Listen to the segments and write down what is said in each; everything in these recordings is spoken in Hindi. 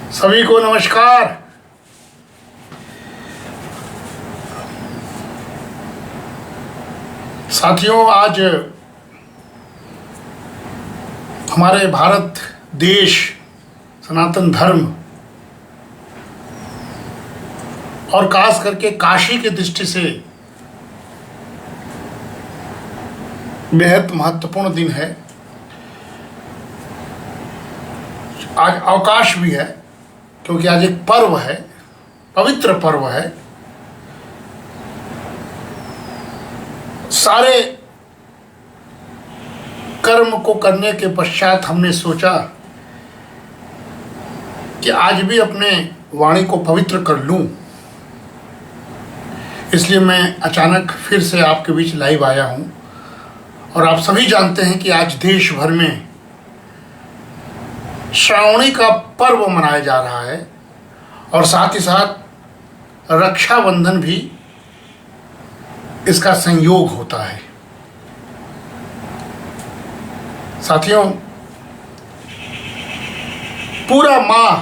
सभी को नमस्कार। साथियों, आज हमारे भारत देश सनातन धर्म और खास करके काशी की दृष्टि से बेहद महत्वपूर्ण दिन है। आज अवकाश भी है क्योंकि आज एक पर्व है, पवित्र पर्व है। सारे कर्म को करने के पश्चात हमने सोचा कि आज भी अपने वाणी को पवित्र कर लूं। इसलिए मैं अचानक फिर से आपके बीच लाइव आया हूं। और आप सभी जानते हैं कि आज देश भर में श्रावणी का पर्व मनाया जा रहा है और साथ ही साथ रक्षाबंधन भी इसका संयोग होता है। साथियों, पूरा माह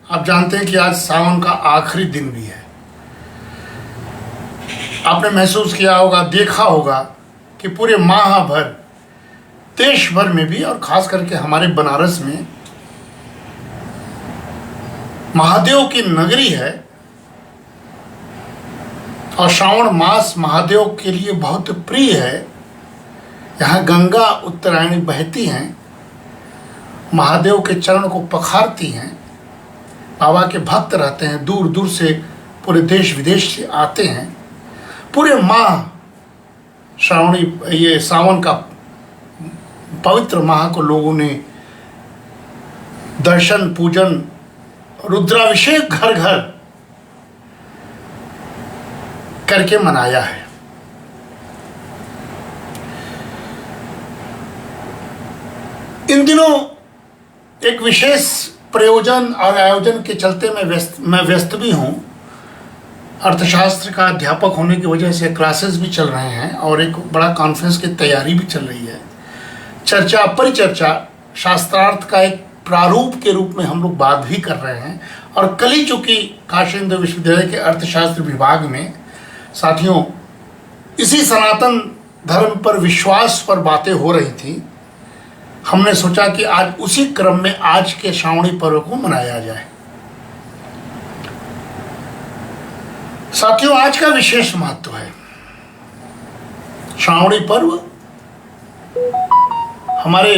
आप जानते हैं कि आज सावन का आखिरी दिन भी है। आपने महसूस किया होगा, देखा होगा कि पूरे माह भर देश भर में भी और खास करके हमारे बनारस में महादेव की नगरी है और श्रावण मास महादेव के लिए बहुत प्रिय है। यहाँ गंगा उत्तरायणी बहती हैं, महादेव के चरण को पखारती हैं। बाबा के भक्त रहते हैं, दूर दूर से पूरे देश विदेश से आते हैं। पूरे माह श्रावणी ये सावन का पवित्र माह को लोगों ने दर्शन, पूजन, रुद्राभिषेक घर घर करके मनाया है। इन दिनों एक विशेष प्रयोजन और आयोजन के चलते मैं व्यस्त भी हूं। अर्थशास्त्र का अध्यापक होने की वजह से क्लासेस भी चल रहे हैं और एक बड़ा कॉन्फ्रेंस की तैयारी भी चल रही है। चर्चा परिचर्चा शास्त्रार्थ का एक प्रारूप के रूप में हम लोग बात भी कर रहे हैं। और कल ही चूंकि काशी हिंदू विश्वविद्यालय के अर्थशास्त्र विभाग में साथियों इसी सनातन धर्म पर विश्वास पर बातें हो रही थी, हमने सोचा कि आज उसी क्रम में आज के श्रावणी पर्व को मनाया जाए। साथियों, आज का विशेष महत्व है। श्रावणी पर्व हमारे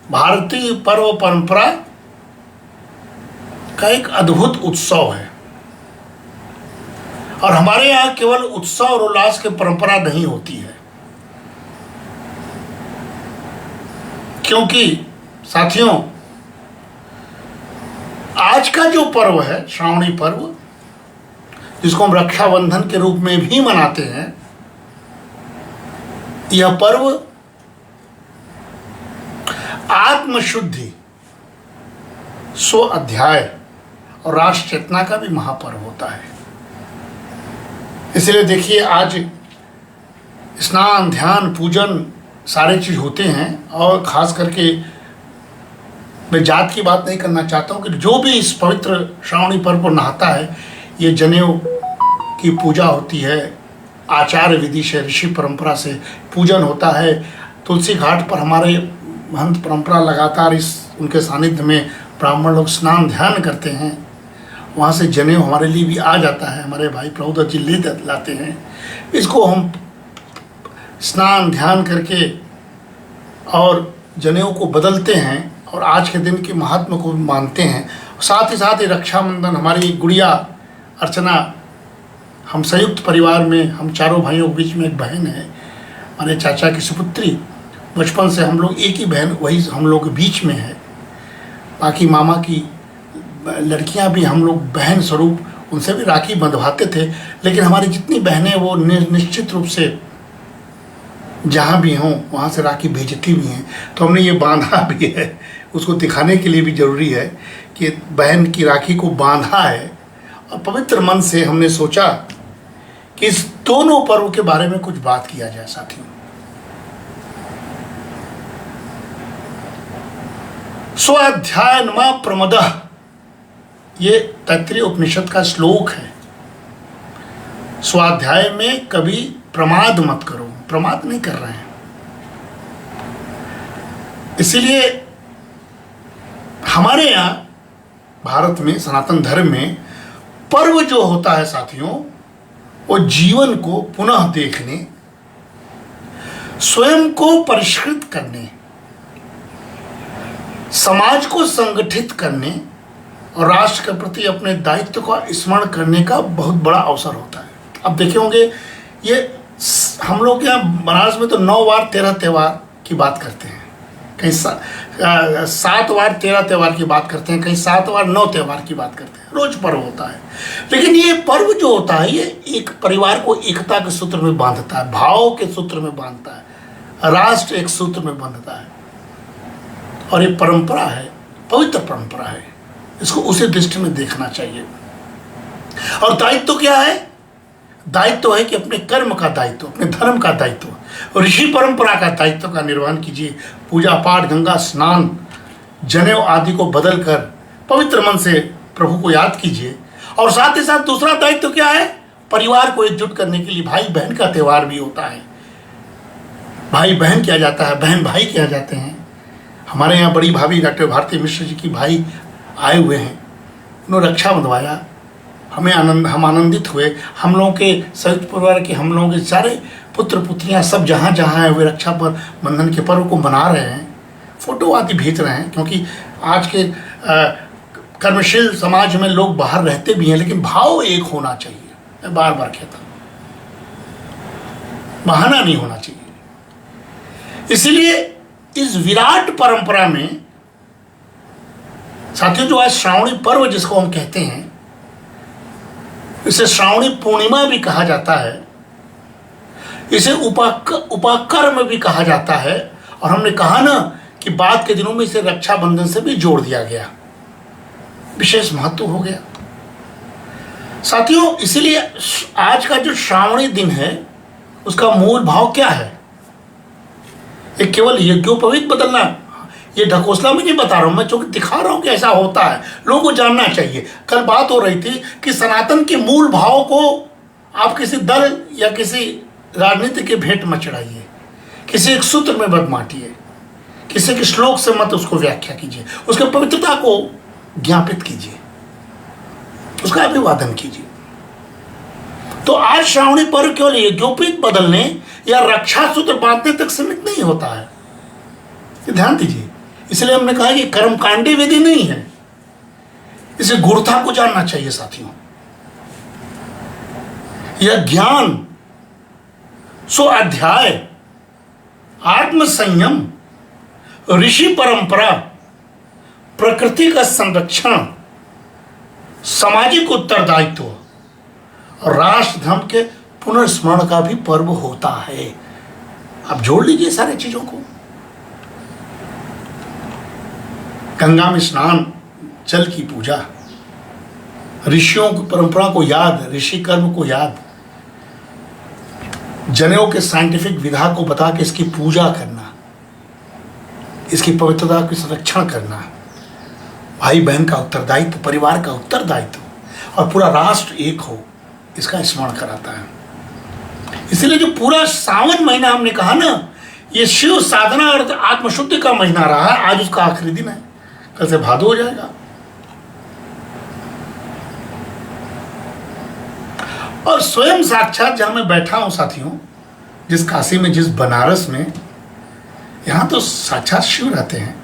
भारतीय पर्व परंपरा का एक अद्भुत उत्सव है। और हमारे यहाँ केवल उत्सव और उल्लास की परंपरा नहीं होती है, क्योंकि साथियों आज का जो पर्व है श्रावणी पर्व, जिसको हम रक्षाबंधन के रूप में भी मनाते हैं, यह पर्व आत्मशुद्धि, स्व अध्याय और राष्ट्र चेतना का भी महापर्व होता है। इसलिए देखिए, आज स्नान, ध्यान, पूजन सारे चीज होते हैं। और खास करके मैं जात की बात नहीं करना चाहता हूं कि जो भी इस पवित्र श्रावणी पर्व पर नहाता है, ये जनेऊ की पूजा होती है, आचार विधि से, ऋषि परंपरा से पूजन होता है। तुलसी घाट पर हमारे महंत परंपरा लगातार उनके सानिध्य में ब्राह्मण लोग स्नान ध्यान करते हैं। वहाँ से जनेऊ हमारे लिए भी आ जाता है, हमारे भाई प्रभुदत्त जी ले लाते हैं। इसको हम स्नान ध्यान करके और जनेऊ को बदलते हैं और आज के दिन के महात्मा को मानते हैं। साथ ही साथ रक्षाबंधन, हमारी गुड़िया अर्चना, हम संयुक्त परिवार में, हम चारों भाइयों के बीच में एक बहन है, हमारे चाचा की सुपुत्री। बचपन से हम लोग एक ही बहन, वही हम लोग के बीच में है। बाकी मामा की लड़कियां भी हम लोग बहन स्वरूप उनसे भी राखी बंधवाते थे। लेकिन हमारी जितनी बहनें वो निश्चित रूप से जहाँ भी हों वहाँ से राखी भेजती भी हैं। तो हमने ये बांधा भी है, उसको दिखाने के लिए भी ज़रूरी है कि बहन की राखी को बांधा है। और पवित्र मन से हमने सोचा कि इस दोनों पर्व के बारे में कुछ बात किया जाए। साथियों, स्वाध्याय नमा प्रमदः ये तैत्तिरीय उपनिषद का श्लोक है। स्वाध्याय में कभी प्रमाद मत करो, प्रमाद नहीं कर रहे हैं। इसीलिए हमारे यहाँ भारत में सनातन धर्म में पर्व जो होता है साथियों, वो जीवन को पुनः देखने, स्वयं को परिष्कृत करने, समाज को संगठित करने और राष्ट्र के प्रति अपने दायित्व का स्मरण करने का बहुत बड़ा अवसर होता है। अब देखे होंगे, ये हम लोग यहाँ बनारस में तो 9 वार 13 त्यौहार की बात करते हैं, कहीं 7 वार 13 त्यौहार की बात करते हैं, कहीं 7 वार 9 त्यौहार की बात करते हैं। रोज पर्व होता है, लेकिन ये पर्व जो होता है ये एक परिवार को एकता के सूत्र में बांधता है, भाव के सूत्र में बांधता है, राष्ट्र एक सूत्र में बांधता है। और ये परंपरा है, पवित्र परंपरा है, इसको उसी दृष्टि में देखना चाहिए। और दायित्व क्या है? दायित्व है कि अपने कर्म का दायित्व, अपने धर्म का दायित्व, ऋषि परंपरा का दायित्व का निर्वहन कीजिए। पूजा पाठ, गंगा स्नान, जनेऊ आदि को बदल कर पवित्र मन से प्रभु को याद कीजिए। और साथ ही साथ दूसरा दायित्व क्या है? परिवार को एकजुट करने के लिए भाई बहन का त्यौहार भी होता है। भाई बहन किया जाता है, बहन भाई किया जाते हैं। हमारे यहाँ बड़ी भाभी डॉक्टर भारती मिश्र जी की भाई आए हुए हैं, उन्होंने रक्षा बंधवाया, हम आनंदित हुए। हम लोगों के संयुक्त परिवार के, हम लोगों के सारे पुत्र पुत्रियां सब जहाँ जहाँ हैं वे रक्षा बंधन के पर्व को मना रहे हैं, फोटो आदि भेज रहे हैं। क्योंकि आज के कर्मशील समाज में लोग बाहर रहते भी हैं, लेकिन भाव एक होना चाहिए। मैं बार बार कहता हूँ, बहाना नहीं होना चाहिए। इसीलिए इस विराट परंपरा में साथियों, जो आज श्रावणी पर्व जिसको हम कहते हैं, इसे श्रावणी पूर्णिमा भी कहा जाता है, इसे उपाकर्म भी कहा जाता है। और हमने कहा ना कि बाद के दिनों में इसे रक्षाबंधन से भी जोड़ दिया गया, विशेष महत्व हो गया साथियों। इसीलिए आज का जो श्रावणी दिन है उसका मूल भाव क्या है? ये केवल यज्ञोपवीत बदलना, ये ढकोसला में नहीं बता रहा हूं मैं, चूंकि दिखा रहा हूं कि ऐसा होता है, लोगों को जानना चाहिए। कल बात हो रही थी कि सनातन के मूल भाव को आप किसी दल या किसी राजनीति के भेंट मत चढ़ाइए, किसी एक सूत्र में मत बांटिए, किसी के श्लोक से मत उसको व्याख्या कीजिए, उसके पवित्रता को ज्ञापित कीजिए, उसका अभिवादन कीजिए। तो आज श्रावणी पर्व केवल यज्ञोपवीत बदलने या रक्षा सूत्र बांधने तक सीमित नहीं होता है, ध्यान दीजिए। इसलिए हमने कहा कि कर्मकांडी विधि नहीं है, इसे गूढ़ता को जानना चाहिए साथियों। यह ज्ञान, सो अध्याय, आत्म संयम, ऋषि परंपरा, प्रकृति का संरक्षण, सामाजिक उत्तरदायित्व और राष्ट्र धर्म के पुनर्स्मरण का भी पर्व होता है। आप जोड़ लीजिए सारी चीजों को। गंगा में स्नान, जल की पूजा, ऋषियों की परंपरा को याद, ऋषि कर्म को याद, जनेऊ के साइंटिफिक विधा को बता के इसकी पूजा करना, इसकी पवित्रता की संरक्षण करना, भाई बहन का उत्तरदायित्व, परिवार का उत्तरदायित्व और पूरा राष्ट्र एक हो, इसका स्मरण कराता है। इसलिए जो पूरा सावन महीना हमने कहा ना, ये शिव साधना और आत्मशुद्धि का महीना रहा है। आज उसका आखिरी दिन है, कल से भादो हो जाएगा। और स्वयं साक्षात जहां मैं बैठा हूं साथियों, जिस काशी में, जिस बनारस में, यहां तो साक्षात शिव रहते हैं।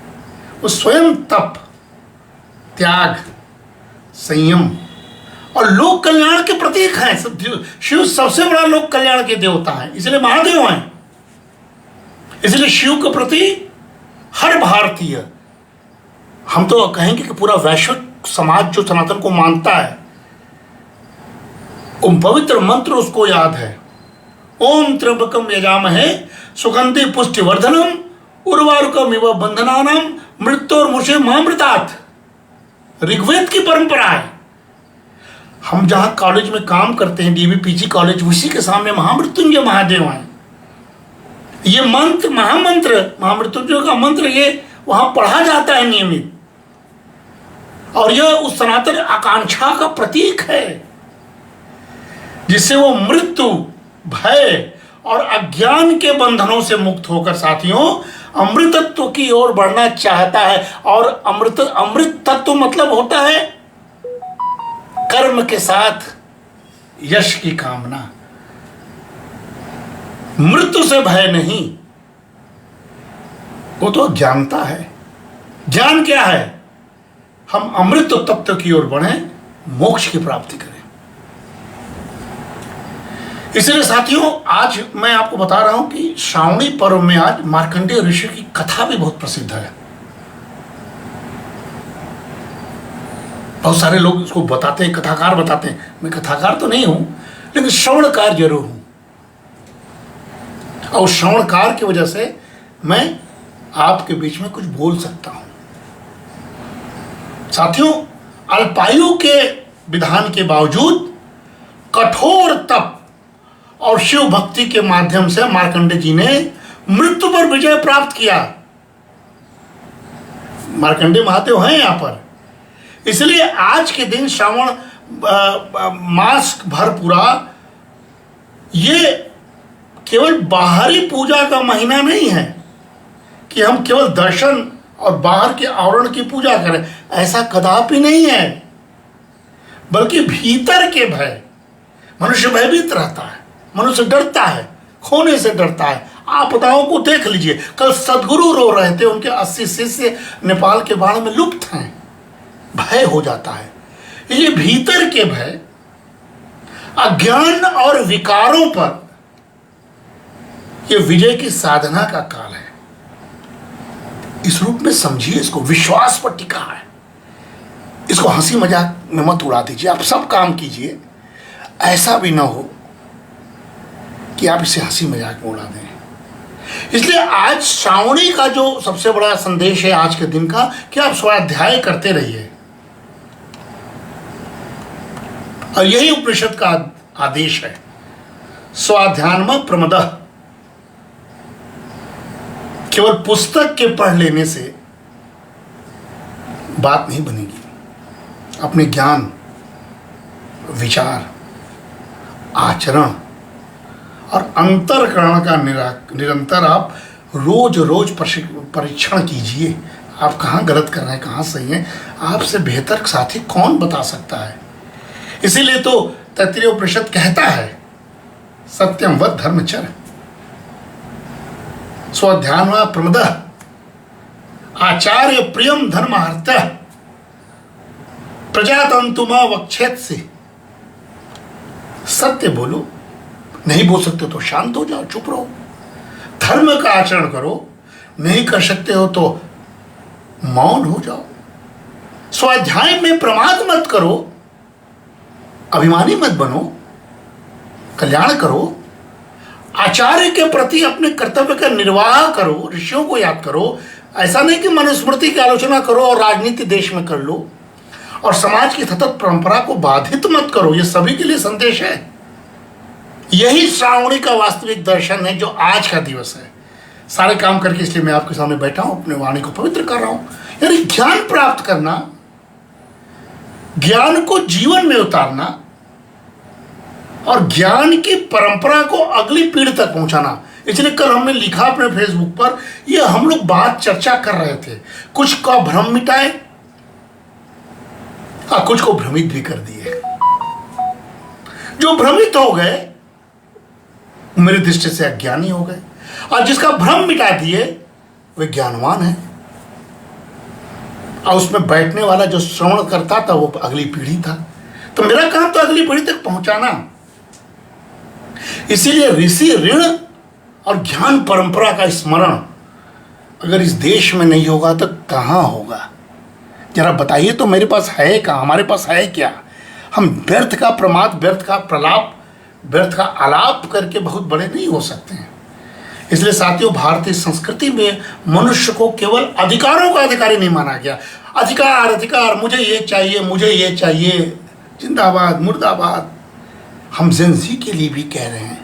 वो स्वयं तप, त्याग, संयम और लोक कल्याण के प्रतीक हैं। शिव सबसे बड़ा लोक कल्याण के देवता है, इसलिए महादेव हैं। इसलिए शिव के प्रति हर भारतीय, हम तो कहेंगे कि पूरा वैश्विक समाज जो सनातन को मानता है, उन पवित्र मंत्र उसको याद है। ओम त्र्यंबकम यजामहे सुगंधि पुष्टिवर्धनम उर्वारुकमिव बंधनानाम मृत्योर्मुषे मामृतात्। ऋग्वेद की परंपरा है। हम जहां कॉलेज में काम करते हैं, डीबीपीजी कॉलेज, उसी के सामने महामृत्युंजय महादेव हैं। ये मंत्र, महामंत्र, महामृत्युंजय का मंत्र, ये वहां पढ़ा जाता है नियमित। और यह उस सनातन आकांक्षा का प्रतीक है जिससे वो मृत्यु, भय और अज्ञान के बंधनों से मुक्त होकर साथियों अमृतत्व की ओर बढ़ना चाहता है। और अमृत तत्व मतलब होता है कर्म के साथ यश की कामना। मृत्यु से भय नहीं, वो तो ज्ञानता है। ज्ञान क्या है? हम अमृत तत्व की ओर बढ़ें, मोक्ष की प्राप्ति करें। इसलिए साथियों आज मैं आपको बता रहा हूं कि श्रावणी पर्व में आज मार्कंडेय ऋषि की कथा भी बहुत प्रसिद्ध है। बहुत सारे लोग इसको बताते हैं, कथाकार बताते हैं। मैं कथाकार तो नहीं हूं, लेकिन श्रवणकार जरूर हूं, और श्रवणकार की वजह से मैं आपके बीच में कुछ बोल सकता हूं। साथियों, अल्पायु के विधान के बावजूद कठोर तप और शिव भक्ति के माध्यम से मार्कंडेय जी ने मृत्यु पर विजय प्राप्त किया। मार्कंडेय महादेव हैं यहां पर। इसलिए आज के दिन श्रावण मास भर पूरा ये केवल बाहरी पूजा का महीना नहीं है कि हम केवल दर्शन और बाहर के आवरण की पूजा करें, ऐसा कदापि नहीं है। बल्कि भीतर के भय, मनुष्य भयभीत रहता है, मनुष्य डरता है, खोने से डरता है। आपदाओं को देख लीजिए, कल सदगुरु रो रहे थे, उनके 80 शिष्य नेपाल के बाढ़ में लुप्त हैं। भय हो जाता है। ये भीतर के भय, अज्ञान और विकारों पर यह विजय की साधना का काल है। इस रूप में समझिए इसको, विश्वास पर टिका है। इसको हंसी मजाक में मत उड़ा दीजिए। आप सब काम कीजिए, ऐसा भी ना हो कि आप इसे हंसी मजाक में उड़ा दें। इसलिए आज श्रावणी का जो सबसे बड़ा संदेश है आज के दिन का, कि आप स्वाध्याय करते रहिए। और यही उपनिषद का आदेश है, स्वाध्यायम प्रमदः। केवल पुस्तक के पढ़ लेने से बात नहीं बनेगी। अपने ज्ञान, विचार, आचरण और अंतरकरण का निरंतर आप रोज रोज परीक्षण कीजिए। आप कहाँ गलत कर रहे हैं, कहाँ सही हैं। आपसे बेहतर साथी कौन बता सकता है। इसीलिए तो तैत्तिरीय उपनिषद कहता है, सत्यम वद धर्मचर, स्वाध्यायम प्रमदः, आचार्य प्रियम धर्महर्तः, प्रजातंतुमा वक्षेत्सि। सत्य बोलो, नहीं बोल सकते तो शांत हो जाओ, चुप रहो। धर्म का आचरण करो, नहीं कर सकते हो तो मौन हो जाओ। स्वाध्याय में प्रमाद मत करो, अभिमानी मत बनो, कल्याण करो। आचार्य के प्रति अपने कर्तव्य का निर्वाह करो, ऋषियों को याद करो। ऐसा नहीं कि मनुस्मृति की आलोचना करो और राजनीति देश में कर लो, और समाज की सतत परंपरा को बाधित मत करो। ये सभी के लिए संदेश है। यही श्रावणी का वास्तविक दर्शन है जो आज का दिवस है। सारे काम करके इसलिए मैं आपके सामने बैठा हूं, अपने वाणी को पवित्र कर रहा हूं। यानी ज्ञान प्राप्त करना, ज्ञान को जीवन में उतारना और ज्ञान की परंपरा को अगली पीढ़ी तक पहुंचाना। इसलिए कल हमने लिखा अपने फेसबुक पर, ये हम लोग बात चर्चा कर रहे थे। कुछ का भ्रम मिटाए और कुछ को भ्रमित भी कर दिए। जो भ्रमित हो गए मेरी दृष्टि से अज्ञानी हो गए, और जिसका भ्रम मिटा दिए वे ज्ञानवान है। और उसमें बैठने वाला जो श्रवण करता था वो अगली पीढ़ी था। तो मेरा काम तो अगली पीढ़ी तक पहुंचाना। इसीलिए ऋषि ऋण और ज्ञान परंपरा का स्मरण अगर इस देश में नहीं होगा तो कहां होगा? जरा बताइए तो, मेरे पास है क्या, हमारे पास है क्या? हम व्यर्थ का प्रमाद, व्यर्थ का प्रलाप, व्यर्थ का आलाप करके बहुत बड़े नहीं हो सकते हैं। इसलिए साथियों, भारतीय संस्कृति में मनुष्य को केवल अधिकारों का अधिकारी नहीं माना गया। अधिकार अधिकार, मुझे ये चाहिए, मुझे ये चाहिए, जिंदाबाद मुर्दाबाद। हम जिंदगी के लिए भी कह रहे हैं,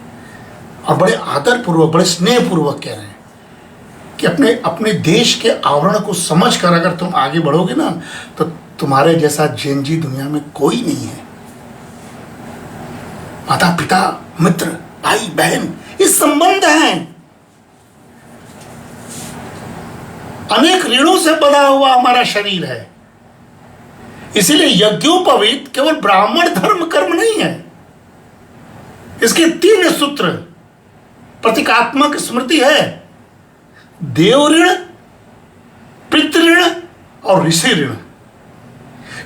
और बड़े आदरपूर्वक, बड़े स्नेहपूर्वक कह रहे हैं कि अपने अपने देश के आवरण को समझ कर अगर तुम आगे बढ़ोगे ना, तो तुम्हारे जैसा जेनजी दुनिया में कोई नहीं है। माता पिता, मित्र, भाई बहन, ये संबंध हैं। अनेक ऋणों से बंधा हुआ हमारा शरीर है। इसीलिए यज्ञोपवीत केवल ब्राह्मण धर्म कर्म नहीं है। इसके 3 सूत्र प्रतीकात्मक स्मृति है: देव ऋण, पितृ ऋण और ऋषि ऋण।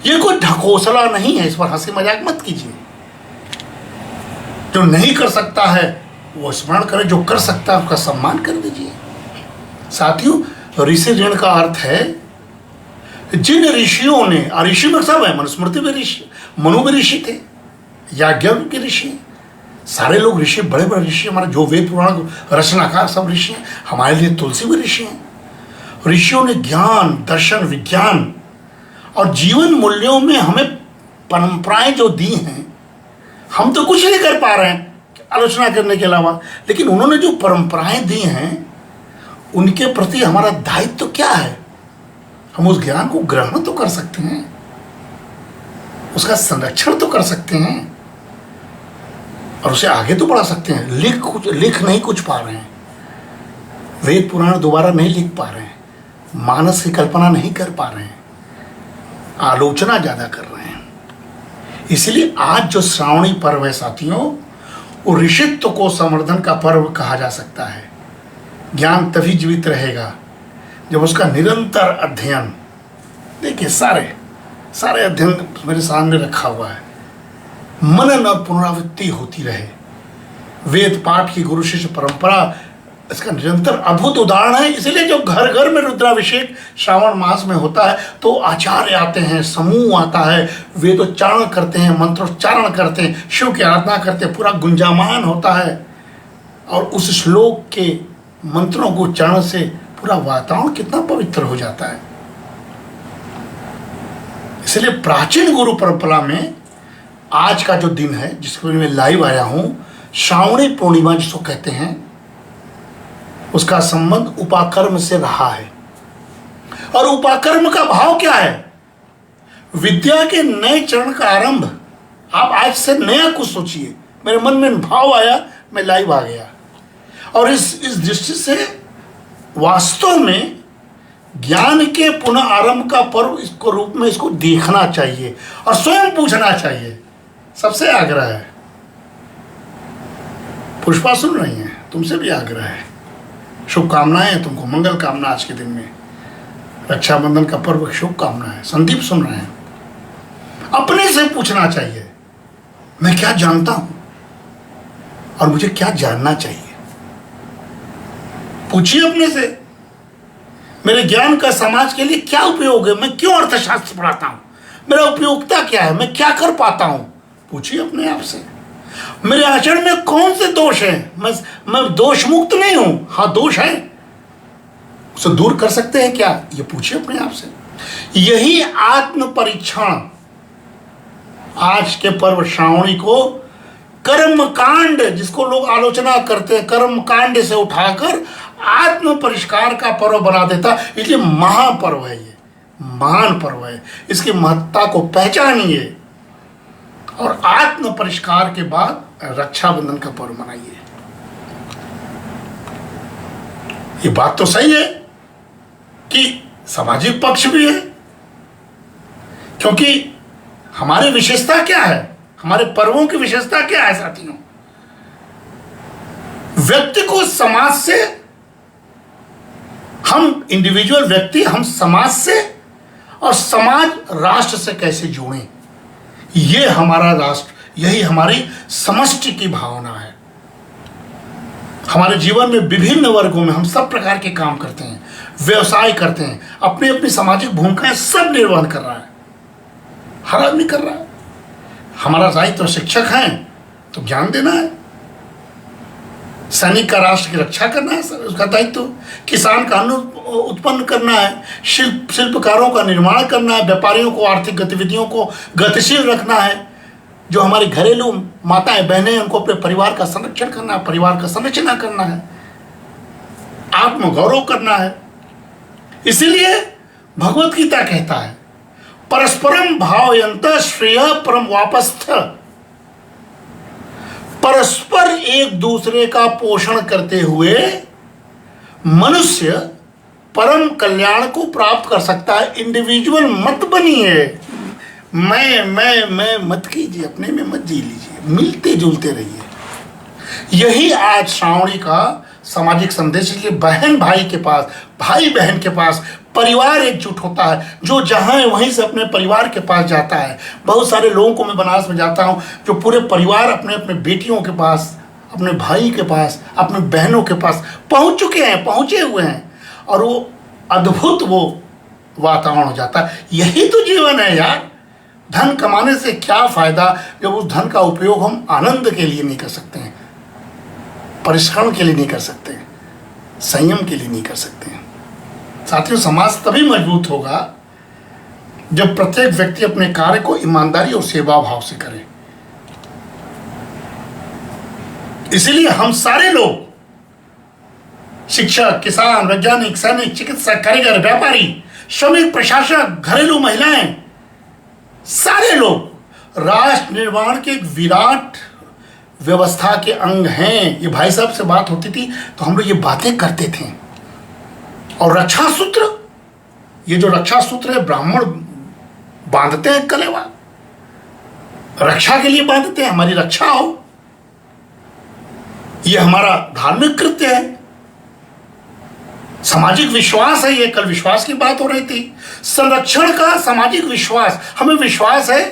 ये कोई ढकोसला नहीं है, इस पर हंसी मजाक मत कीजिए। जो नहीं कर सकता है वो स्मरण करे, जो कर सकता है उसका सम्मान कर दीजिए। साथियों, ऋषि ऋण का अर्थ है जिन ऋषियों ने, और ऋषि में सब है, मनुस्मृति में ऋषि, मनु में ऋषि थे, याज्ञवल्क्य के ऋषि, सारे लोग ऋषि, बड़े बड़े ऋषि, हमारे जो वेद पुराण रचनाकार सब ऋषि हैं। हमारे लिए तुलसी भी ऋषि हैं। ऋषियों ने ज्ञान, दर्शन, विज्ञान और जीवन मूल्यों में हमें परंपराएं जो दी हैं, हम तो कुछ नहीं कर पा रहे हैं आलोचना करने के अलावा, लेकिन उन्होंने जो परंपराएं दी हैं उनके प्रति हमारा दायित्व तो क्या है? हम उस ज्ञान को ग्रहण तो कर सकते हैं, उसका संरक्षण तो कर सकते हैं और उसे आगे तो बढ़ा सकते हैं। लिख नहीं कुछ पा रहे हैं, वेद पुराण दोबारा नहीं लिख पा रहे हैं, मानस की कल्पना नहीं कर पा रहे हैं, आलोचना ज्यादा कर रहे हैं। इसलिए आज जो श्रावणी पर्व है साथियों, वो ऋषित्व को संवर्धन का पर्व कहा जा सकता है। ज्ञान तभी जीवित रहेगा जब उसका निरंतर अध्ययन, देखिए सारे अध्ययन मेरे सामने रखा हुआ है, मनन और पुनरावृत्ति होती रहे। वेद पाठ की गुरु शिष्य परंपरा इसका निरंतर अद्भुत उदाहरण है। इसलिए जो घर घर में रुद्राभिषेक श्रावण मास में होता है तो आचार्य आते हैं, समूह आता है, वेदोच्चारण करते हैं, मंत्रोच्चारण करते हैं, शिव की आराधना करते हैं, पूरा गुंजामान होता है और उस श्लोक के मंत्रों को उच्चारण से पूरा वातावरण कितना पवित्र हो जाता है। इसलिए प्राचीन गुरु परंपरा में आज का जो दिन है जिसके लिए मैं लाइव आया हूं, श्रावणी पूर्णिमा जिसको कहते हैं, उसका संबंध उपाकर्म से रहा है। और उपाकर्म का भाव क्या है? विद्या के नए चरण का आरंभ। आप आज से नया कुछ सोचिए। मेरे मन में भाव आया, मैं लाइव आ गया। और इस दृष्टि से वास्तव में ज्ञान के पुनः आरंभ का पर्व इसको रूप में इसको देखना चाहिए और स्वयं पूछना चाहिए। सबसे आग्रह है, पुष्पा सुन रही हैं, तुमसे भी आग्रह है, शुभकामनाएं तुमको, मंगल कामना आज के दिन में, रक्षाबंधन का पर्व शुभकामना है। संदीप सुन रहे हैं, अपने से पूछना चाहिए मैं क्या जानता हूं और मुझे क्या जानना चाहिए। पूछिए अपने से, मेरे ज्ञान का समाज के लिए क्या उपयोग है, मैं क्यों अर्थशास्त्र पढ़ाता हूं, मेरा उपयोगिता क्या है, मैं क्या कर पाता हूं। पूछिए अपने आप से, मेरे आचरण में कौन से दोष हैं, मैं दोष मुक्त नहीं हूं, हाँ दोष है, उसे दूर कर सकते हैं क्या, ये पूछिए अपने आप से। यही आत्म परीक्षण आज के पर्व श्रावणी को कर्म कांड, जिसको लोग आलोचना करते हैं, कर्म कांड से उठाकर आत्म परिष्कार का पर्व बना देता। इसलिए महापर्व है, ये महान पर्व है, इसकी महत्ता को पहचानिए और आत्म परिष्कार के बाद रक्षाबंधन का पर्व मनाइए। ये बात तो सही है कि सामाजिक पक्ष भी है, क्योंकि हमारी विशेषता क्या है, हमारे पर्वों की विशेषता क्या है साथियों? व्यक्ति को समाज से, हम इंडिविजुअल व्यक्ति, हम समाज से और समाज राष्ट्र से कैसे जुड़ें, ये हमारा राष्ट्र, यही हमारी समष्टि की भावना है। हमारे जीवन में विभिन्न वर्गों में हम सब प्रकार के काम करते हैं, व्यवसाय करते हैं, अपनी अपनी सामाजिक भूमिकाएं सब निर्वहन कर रहा है, हर आदमी कर रहा है। हमारा दायित्व शिक्षक हैं तो ज्ञान देना है, सैनिक का राष्ट्र की रक्षा करना है, उसका दायित्व, किसान का अन्न उत्पन्न करना है, शिल्पकारों का निर्माण करना है, व्यापारियों को आर्थिक गतिविधियों को गतिशील रखना है, जो हमारी घरेलू माताएं बहनें उनको अपने परिवार का संरक्षण करना है, परिवार का संरचना करना है। आत्मगौरव करना है। इसीलिए भगवत गीता कहता है परस्परम भावयन्तः श्रेयः परम वापस्थ। परस्पर एक दूसरे का पोषण करते हुए मनुष्य परम कल्याण को प्राप्त कर सकता है। इंडिविजुअल मत बनिए, मैं मत कीजिए, अपने में मत जी लीजिए, मिलते जुलते रहिए। यही आज श्रावणी का सामाजिक संदेश है। बहन भाई के पास, भाई बहन के पास परिवार एकजुट होता है। जो जहाँ है वहीं से अपने परिवार के पास जाता है। बहुत सारे लोगों को मैं बनारस में जाता हूँ जो पूरे परिवार अपने अपने बेटियों के पास, अपने भाई के पास, अपने बहनों के पास पहुँच चुके हैं, पहुँचे हुए हैं, और वो अद्भुत वो वातावरण हो जाता है। यही तो जीवन है यार। धन कमाने से क्या फायदा जब उस धन का उपयोग हम आनंद के लिए नहीं कर सकते हैं, परिश्रम के लिए नहीं कर सकते, संयम के लिए नहीं कर सकते हैं। साथियों, समाज तभी मजबूत होगा जब प्रत्येक व्यक्ति अपने कार्य को ईमानदारी और सेवा भाव से करे। इसीलिए हम सारे लोग, शिक्षक, किसान, वैज्ञानिक, सैनिक, चिकित्सक, कारीगर, व्यापारी, श्रमिक, प्रशासक, घरेलू महिलाएं, सारे लोग राष्ट्र निर्माण के एक विराट व्यवस्था के अंग हैं। ये भाई साहब से बात होती थी तो हम लोग ये बातें करते थे। और रक्षा सूत्र, ये जो रक्षा सूत्र है, ब्राह्मण बांधते हैं कलेवा, रक्षा के लिए बांधते हैं, हमारी रक्षा हो। ये हमारा धार्मिक कृत्य है, सामाजिक विश्वास है। ये कल विश्वास की बात हो रही थी, संरक्षण का सामाजिक विश्वास। हमें विश्वास है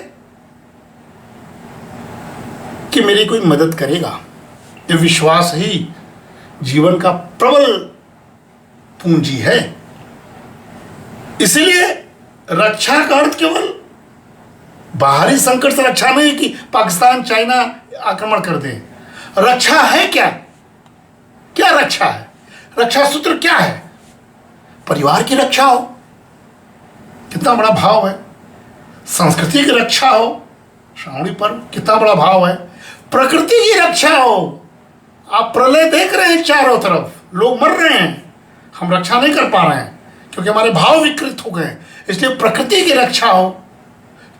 कि मेरी कोई मदद करेगा। ये विश्वास ही जीवन का प्रबल पूंजी है। इसीलिए रक्षा का अर्थ केवल बाहरी संकट से रक्षा नहीं कि पाकिस्तान, चाइना आक्रमण कर दे। रक्षा है क्या? क्या रक्षा है? रक्षा सूत्र क्या है? परिवार की रक्षा हो, कितना बड़ा भाव है। संस्कृति की रक्षा हो, श्रावणी पर्व कितना बड़ा भाव है। प्रकृति की रक्षा हो, आप प्रलय देख रहे हैं, चारों तरफ लोग मर रहे हैं, हम रक्षा नहीं कर पा रहे हैं क्योंकि हमारे भाव विकृत हो गए। इसलिए प्रकृति की रक्षा हो,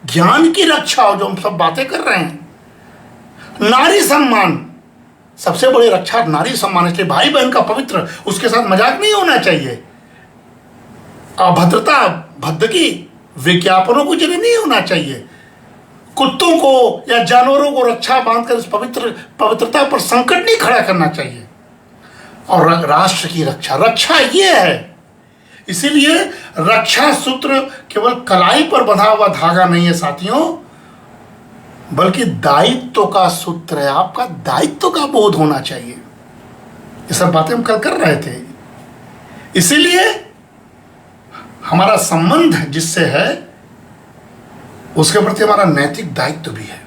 ज्ञान की रक्षा हो, जो हम सब बातें कर रहे हैं। नारी सम्मान, सबसे बड़ी रक्षा नारी सम्मान। इसलिए भाई बहन का पवित्र, उसके साथ मजाक नहीं होना चाहिए। अभद्रता, भद्दकी, विज्ञापनों को जरिए नहीं होना चाहिए। कुत्तों को या जानवरों को रक्षा बांधकर इस पवित्रता पर संकट नहीं खड़ा करना चाहिए। और राष्ट्र की रक्षा, रक्षा ये है। इसीलिए रक्षा सूत्र केवल कलाई पर बंधा हुआ धागा नहीं है साथियों, बल्कि दायित्व का सूत्र है। आपका दायित्व का बोध होना चाहिए। ये सब बातें हम कल कर रहे थे। इसीलिए हमारा संबंध जिससे है उसके प्रति हमारा नैतिक दायित्व भी है।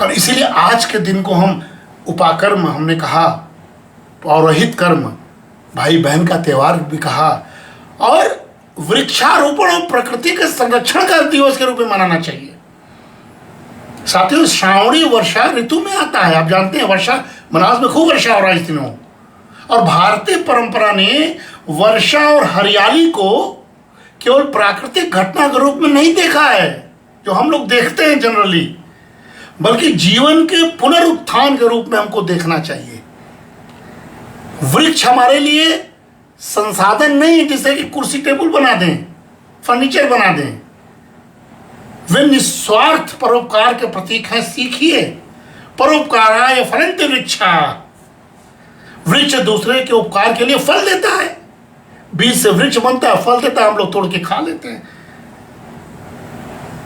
और इसीलिए आज के दिन को हम उपाकर्म हमने कहा, पौरोहित कर्म, भाई बहन का त्योहार भी कहा, और वृक्षारोपण और प्रकृति के संरक्षण का दिवस के रूप में मनाना चाहिए। साथियों, श्रावणी वर्षा ऋतु में आता है। आप जानते हैं वर्षा, बनारस में खूब वर्षा हो रहा है इस दिनों। और भारतीय परंपरा ने वर्षा और हरियाली को केवल प्राकृतिक घटना के रूप में नहीं देखा है जो हम लोग देखते हैं जनरली, बल्कि जीवन के पुनरुत्थान के रूप में हमको देखना चाहिए। वृक्ष हमारे लिए संसाधन नहीं जिसे कि कुर्सी टेबल बना दें, फर्नीचर बना दें। वे निस्वार्थ परोपकार के प्रतीक हैं। सीखिए, परोपकाराय फलन्ति वृक्षा। वृक्ष दूसरे के उपकार के लिए फल देता है। बीज से वृक्ष बनता है, फल देता है, हम लोग तोड़ के खा लेते हैं।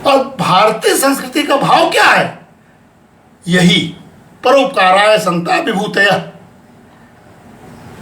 और भारतीय संस्कृति का भाव क्या है? यही, परोपकाराय संता विभूतयः।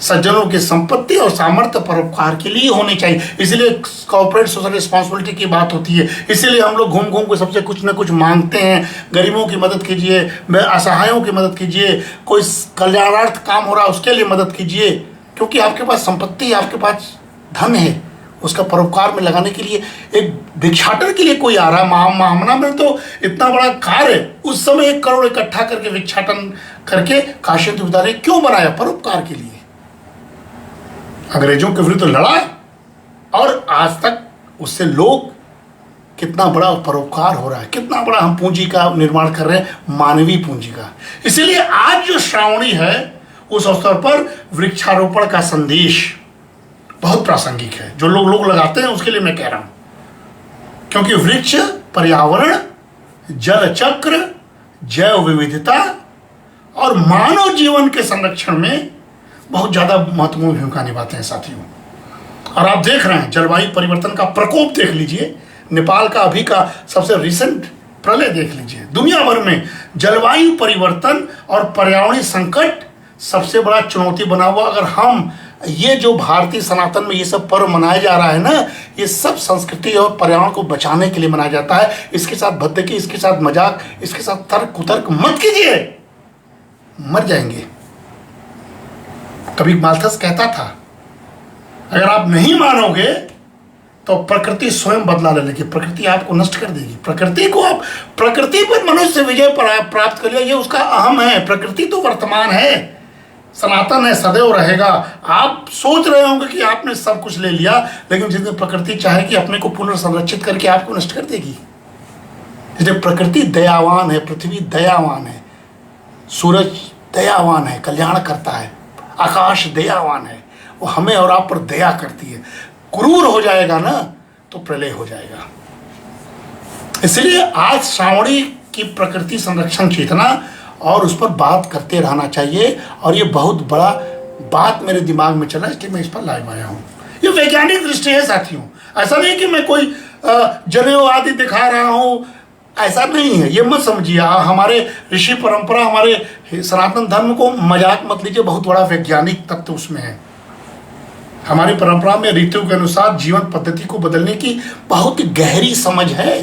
सज्जनों की संपत्ति और सामर्थ्य परोपकार के लिए होनी चाहिए। इसलिए कॉर्पोरेट सोशल रिस्पॉन्सिबिलिटी की बात होती है। इसीलिए हम लोग घूम घूम के सबसे कुछ न कुछ मांगते हैं। गरीबों की मदद कीजिए, असहायों की मदद कीजिए, कोई कल्याणार्थ काम हो रहा है उसके लिए मदद कीजिए, क्योंकि आपके पास संपत्ति, आपके पास धन है, उसका परोपकार में लगाने के लिए। एक भिक्षाटन के लिए कोई आ रहा, महामना में तो इतना बड़ा कार्य, उस समय 1 करोड़ इकट्ठा करके भिक्षाटन करके काशी विद्यालय क्यों बनाया? परोपकार के लिए। अंग्रेजों के विरुद्ध लड़ा और आज तक उससे लोग कितना बड़ा परोपकार हो रहा है, कितना बड़ा हम पूंजी का निर्माण कर रहे हैं, मानवीय पूंजी का। इसीलिए आज जो श्रावणी है उस अवसर पर वृक्षारोपण का संदेश बहुत प्रासंगिक है। जो लोग लगाते हैं उसके लिए मैं कह रहा हूं, क्योंकि वृक्ष पर्यावरण, जल चक्र, जैव विविधता और मानव जीवन के संरक्षण में बहुत ज्यादा महत्वपूर्ण भूमिका निभाते हैं साथियों। और आप देख रहे हैं जलवायु परिवर्तन का प्रकोप देख लीजिए, नेपाल का अभी का सबसे रिसेंट प्रलय देख लीजिए। दुनिया भर में जलवायु परिवर्तन और पर्यावरणीय संकट सबसे बड़ा चुनौती बना हुआ। अगर हम ये जो भारतीय सनातन में ये सब पर्व मनाया जा रहा है ना, ये सब संस्कृति और पर्यावरण को बचाने के लिए मनाया जाता है। इसके साथ भद्दकी, इसके साथ मजाक, इसके साथ तर्क कुतर्क मत कीजिए, मर जाएंगे। कभी माल्थस कहता था अगर आप नहीं मानोगे तो प्रकृति स्वयं बदला ले लेगी, प्रकृति आपको नष्ट कर देगी। प्रकृति पर मनुष्य विजय प्राप्त कर लिया, ये उसका अहम है। प्रकृति तो वर्तमान है, सनातन है, सदैव रहेगा। आप सोच रहे होंगे कि आपने सब कुछ ले लिया, लेकिन जिस दिन प्रकृति चाहे कि अपने को पुनर्संरक्षित करके आपको नष्ट कर देगी। इसलिए प्रकृति दयावान है, पृथ्वी दयावान है, सूरज दयावान है, कल्याण करता है, आकाश दयावान है, वो हमें और आप पर दया करती है। क्रूर हो जाएगा ना तो प्रलय हो जाएगा। इसलिए आज श्रावणी की प्रकृति संरक्षण चेतना और उस पर बात करते रहना चाहिए। और ये बहुत बड़ा बात मेरे दिमाग में चला, इसलिए मैं इस पर लाइव आया हूँ। ये वैज्ञानिक दृष्टि है साथियों, ऐसा नहीं कि मैं कोई जनेऊ आदि दिखा रहा हूँ, ऐसा नहीं है, ये मत समझिए। हमारे ऋषि परंपरा, हमारे सनातन धर्म को मजाक मत लीजिए, बहुत बड़ा वैज्ञानिक तत्व उसमें है। हमारी परंपरा में ऋतु के अनुसार जीवन पद्धति को बदलने की बहुत गहरी समझ है।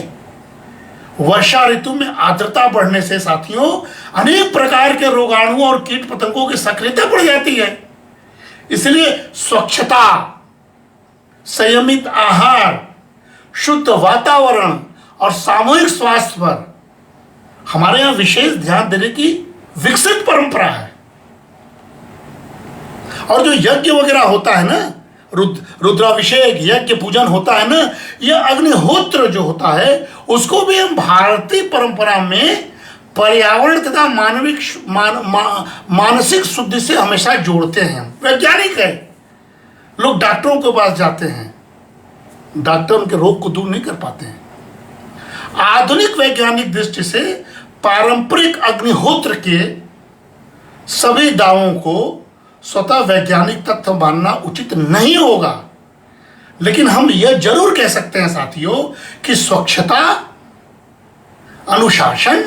वर्षा ऋतु में आर्द्रता बढ़ने से साथियों अनेक प्रकार के रोगाणु और कीट पतंगों की सक्रियता बढ़ जाती है। इसलिए स्वच्छता, संयमित आहार, शुद्ध वातावरण और सामूहिक स्वास्थ्य पर हमारे यहाँ विशेष ध्यान देने की विकसित परंपरा है। और जो यज्ञ वगैरह होता है ना, रुद्राभिषेक, यज्ञ पूजन होता है ना, यह अग्निहोत्र जो होता है उसको भी हम भारतीय परंपरा में पर्यावरण तथा मानसिक शुद्धि से हमेशा जोड़ते हैं। वैज्ञानिक है, लोग डॉक्टरों के पास जाते हैं, डॉक्टर उनके रोग को दूर नहीं कर पाते हैं। आधुनिक वैज्ञानिक दृष्टि से पारंपरिक अग्निहोत्र के सभी दावों को स्वतः वैज्ञानिक तथ्य मानना उचित नहीं होगा, लेकिन हम यह जरूर कह सकते हैं साथियों कि स्वच्छता, अनुशासन,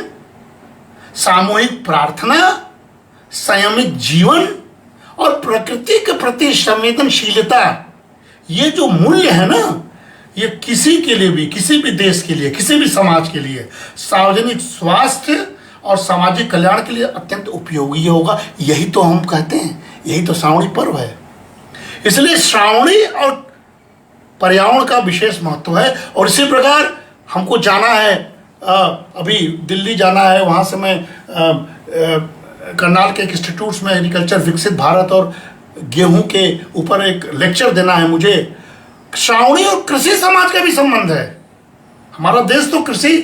सामूहिक प्रार्थना, संयमित जीवन और प्रकृति के प्रति संवेदनशीलता, ये जो मूल्य है ना, ये किसी के लिए भी, किसी भी देश के लिए, किसी भी समाज के लिए, सार्वजनिक स्वास्थ्य और सामाजिक कल्याण के लिए अत्यंत उपयोगी होगा। यही तो हम कहते हैं, यही तो श्रावणी पर्व है। इसलिए श्रावणी और पर्यावरण का विशेष महत्व है। और इसी प्रकार हमको जाना है, अभी दिल्ली जाना है, वहाँ से मैं करनाल के एक इंस्टीट्यूट्स में एग्रीकल्चर विकसित भारत और गेहूं के ऊपर एक लेक्चर देना है मुझे। श्रावणी और कृषि समाज का भी संबंध है। हमारा देश तो कृषि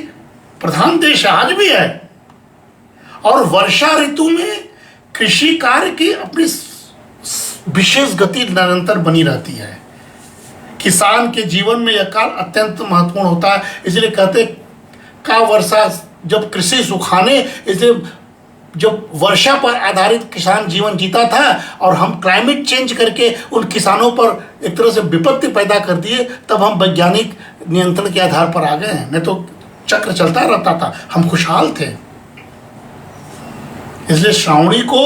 प्रधान देश है, आज भी है। और वर्षा ऋतु में कृषि कार्य की अपनी विशेष गति निरंतर बनी रहती है। किसान के जीवन में यह काल अत्यंत महत्वपूर्ण होता है। इसलिए कहते का वर्षा जब कृषि सुखाने, इसलिए जब वर्षा पर आधारित किसान जीवन जीता था और हम क्लाइमेट चेंज करके उन किसानों पर एक तरह से विपत्ति पैदा कर दिए, तब हम वैज्ञानिक नियंत्रण के आधार पर आ गए हैं। नहीं तो चक्र चलता रहता था, हम खुशहाल थे। इसलिए श्रावणी को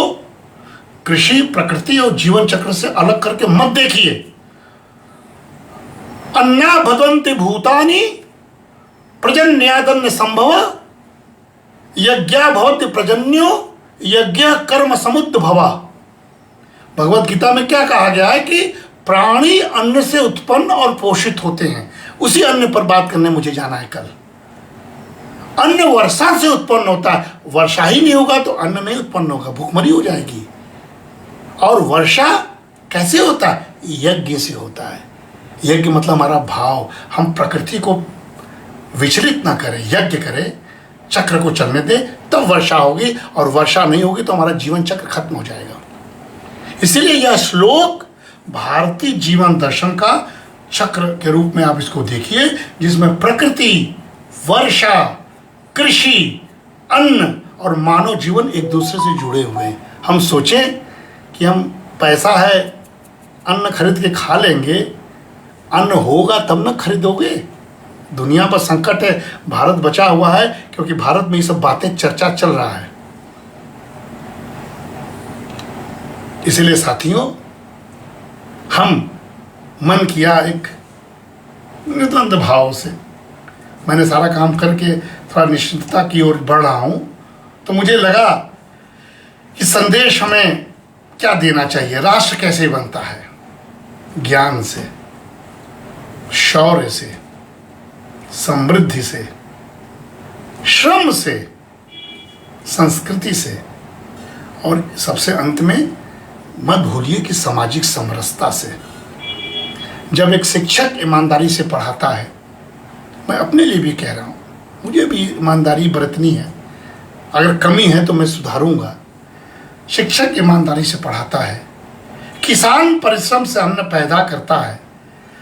कृषि, प्रकृति और जीवन चक्र से अलग करके मत देखिए। अन्ना भगवंति भूतानि प्रजन्यादन्य संभव यज्ञा भवति प्रजन्यो यज्ञ कर्म समुद्ध भवा। भगवत गीता में क्या कहा गया है कि प्राणी अन्न से उत्पन्न और पोषित होते हैं। उसी अन्न पर बात करने मुझे जाना है कल। अन्न वर्षा से उत्पन्न होता है, वर्षा ही नहीं होगा तो अन्न नहीं उत्पन्न होगा, भूखमरी हो जाएगी। और वर्षा कैसे होता है? यज्ञ से होता है। यज्ञ मतलब हमारा भाव, हम प्रकृति को विचलित ना करें, यज्ञ करें, चक्र को चलने दें, तब वर्षा होगी, और वर्षा नहीं होगी तो हमारा जीवन चक्र खत्म हो जाएगा। इसीलिए यह श्लोक भारतीय जीवन दर्शन का चक्र के रूप में आप इसको देखिए, जिसमें प्रकृति, वर्षा, कृषि, अन्न और मानव जीवन एक दूसरे से जुड़े हुए हैं। हम सोचें कि हम पैसा है, अन्न खरीद के खा लेंगे, अन्न होगा तब न खरीदोगे। दुनिया पर संकट है, भारत बचा हुआ है क्योंकि भारत में ये सब बातें चर्चा चल रहा है। इसलिए साथियों, हम मन किया एक निद्वंद भाव से, मैंने सारा काम करके थोड़ा निश्चिंतता की ओर बढ़ रहा हूं, तो मुझे लगा कि संदेश हमें क्या देना चाहिए। राष्ट्र कैसे बनता है? ज्ञान से, शौर्य से, समृद्धि से, श्रम से, संस्कृति से, और सबसे अंत में मत भूलिए कि सामाजिक समरसता से। जब एक शिक्षक ईमानदारी से पढ़ाता है, मैं अपने लिए भी कह रहा हूँ, मुझे भी ईमानदारी बरतनी है, अगर कमी है तो मैं सुधारूंगा। शिक्षक ईमानदारी से पढ़ाता है, किसान परिश्रम से अन्न पैदा करता है,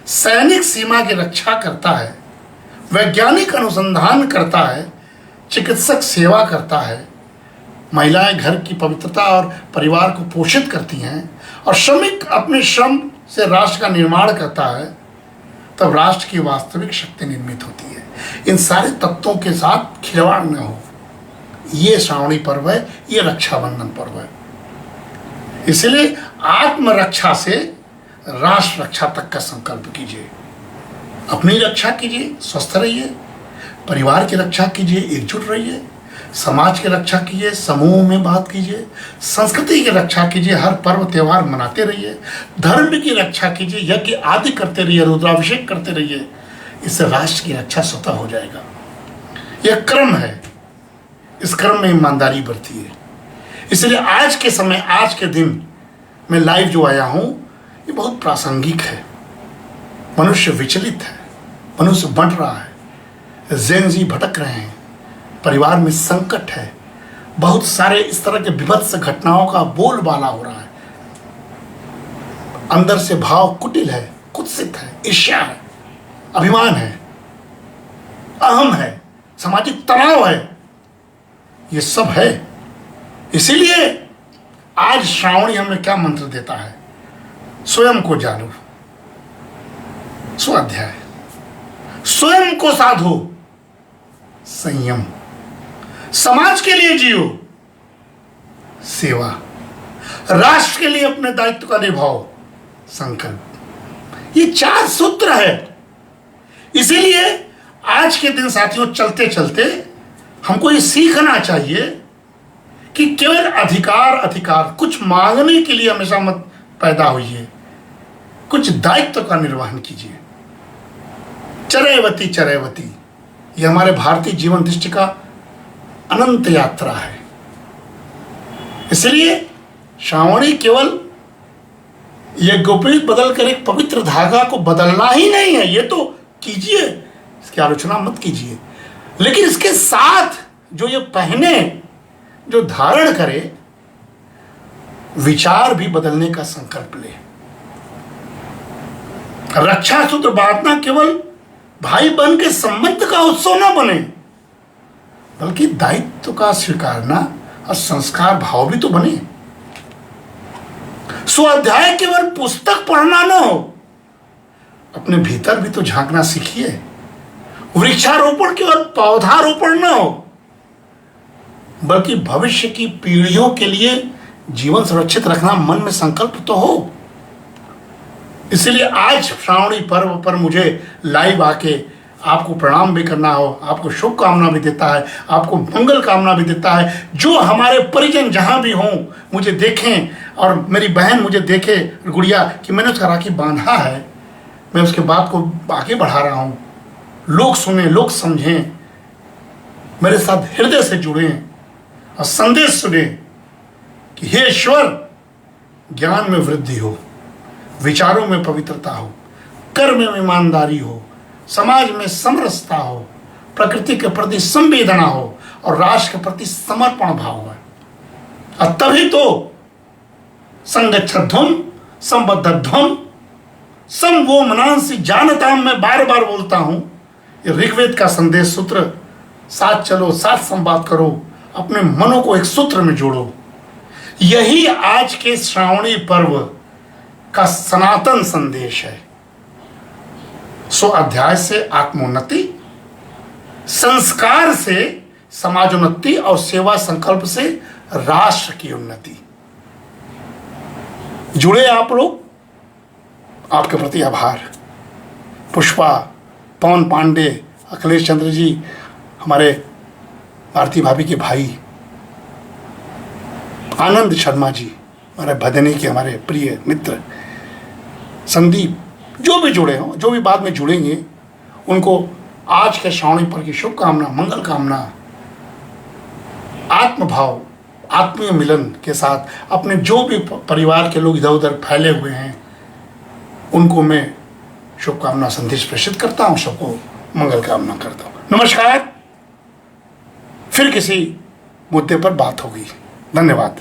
सैनिक सीमा की रक्षा करता है, वैज्ञानिक अनुसंधान करता है, चिकित्सक सेवा करता है, महिलाएं घर की पवित्रता और परिवार को पोषित करती हैं, और श्रमिक अपने श्रम से राष्ट्र का निर्माण करता है, तब राष्ट्र की वास्तविक शक्ति निर्मित होती है। इन सारे तत्वों के साथ खिलवाड़ न हो, ये श्रावणी पर्व है, ये रक्षाबंधन पर्व है। इसलिए आत्मरक्षा से राष्ट्र रक्षा तक का संकल्प कीजिए। अपनी रक्षा कीजिए, स्वस्थ रहिए, परिवार की रक्षा कीजिए, एकजुट रहिए, समाज की रक्षा कीजिए, समूह में बात कीजिए, संस्कृति की रक्षा कीजिए, हर पर्व त्यौहार मनाते रहिए, धर्म की रक्षा कीजिए, यज्ञ आदि करते रहिए, रुद्राभिषेक करते रहिए। इससे राष्ट्र की रक्षा स्वतः हो जाएगा। यह क्रम है, इस क्रम में ईमानदारी बरतिए। इसलिए आज के समय, आज के दिन मैं लाइव जो आया हूं, ये बहुत प्रासंगिक है। मनुष्य विचलित है, मनुष्य बढ़ रहा है, ज़ेन जी भटक रहे हैं, परिवार में संकट है, बहुत सारे इस तरह के विभत्स घटनाओं का बोलबाला हो रहा है, अंदर से भाव कुटिल है, कुत्सित है, ईर्ष्या है, अभिमान है, अहम है, सामाजिक तनाव है, ये सब है। इसीलिए आज श्रावणी हमें क्या मंत्र देता है? स्वयं को जानो, स्वाध्याय, स्वयं को साधो, संयम, समाज के लिए जियो, सेवा, राष्ट्र के लिए अपने दायित्व का निभाओ, संकल्प। ये 4 सूत्र है। इसीलिए आज के दिन साथियों, चलते चलते हमको ये सीखना चाहिए कि केवल अधिकार अधिकार कुछ मांगने के लिए हमेशा मत पैदा होइए, कुछ दायित्व का निर्वहन कीजिए। चरैवती चरैवती, ये हमारे भारतीय जीवन दृष्टि का अनंत यात्रा है। इसलिए श्रावणी केवल यज्ञोपवीत बदल कर एक पवित्र धागा को बदलना ही नहीं है, ये तो कीजिए, इसकी आलोचना मत कीजिए, लेकिन इसके साथ जो ये पहने, जो धारण करे, विचार भी बदलने का संकल्प ले। रक्षा सूत्र बांधना केवल भाई बहन के संबंध का उत्सव न बने, बल्कि दायित्व का स्वीकारना और संस्कार भाव भी तो बने। स्वाध्याय केवल पुस्तक पढ़ना न हो, अपने भीतर भी तो झांकना सीखिए। वृक्षारोपण केवल पौधारोपण न हो, बल्कि भविष्य की पीढ़ियों के लिए जीवन सुरक्षित रखना मन में संकल्प तो हो। इसलिए आज श्रावणी पर्व पर मुझे लाइव आके आपको प्रणाम भी करना हो, आपको शुभकामना भी देता है, आपको मंगल कामना भी देता है। जो हमारे परिजन जहाँ भी हों मुझे देखें, और मेरी बहन मुझे देखे, गुड़िया, कि मैंने उसका राखी बांधा है, मैं उसके बात को आगे बढ़ा रहा हूँ। लोग सुने, लोग समझें, मेरे साथ हृदय से जुड़ें और संदेश सुने कि हे ईश्वर, ज्ञान में वृद्धि हो, विचारों में पवित्रता हो, कर्म में ईमानदारी हो, समाज में समरसता हो, प्रकृति के प्रति संवेदना हो और राष्ट्र के प्रति समर्पण भाव हो। और तभी तो संगच्छध्वम संबद्धध्वम सम वो मनांसी जानताम, मैं बार बार बोलता हूं, ये ऋग्वेद का संदेश सूत्र, साथ चलो, साथ संवाद करो, अपने मनों को एक सूत्र में जोड़ो। यही आज के श्रावणी पर्व का सनातन संदेश है। सो अध्याय से आत्मोन्नति, संस्कार से समाजोन्नति और सेवा संकल्प से राष्ट्र की उन्नति। जुड़े आप लोग, आपके प्रति आभार। पुष्पा, पवन पांडे, अखिलेश चंद्र जी, हमारे भारती भाभी के भाई, आनंद शर्मा जी, हमारे भदनी के हमारे प्रिय मित्र, संदीप, जो भी जुड़े हों, जो भी बाद में जुड़ेंगे, उनको आज के श्रावणी पर्व की शुभकामना, मंगल कामना, आत्मभाव, आत्मीय मिलन के साथ अपने जो भी परिवार के लोग इधर उधर फैले हुए हैं उनको मैं शुभकामना संदेश प्रेषित करता हूं, सबको मंगल कामना करता हूं। नमस्कार। फिर किसी मुद्दे पर बात होगी। धन्यवाद।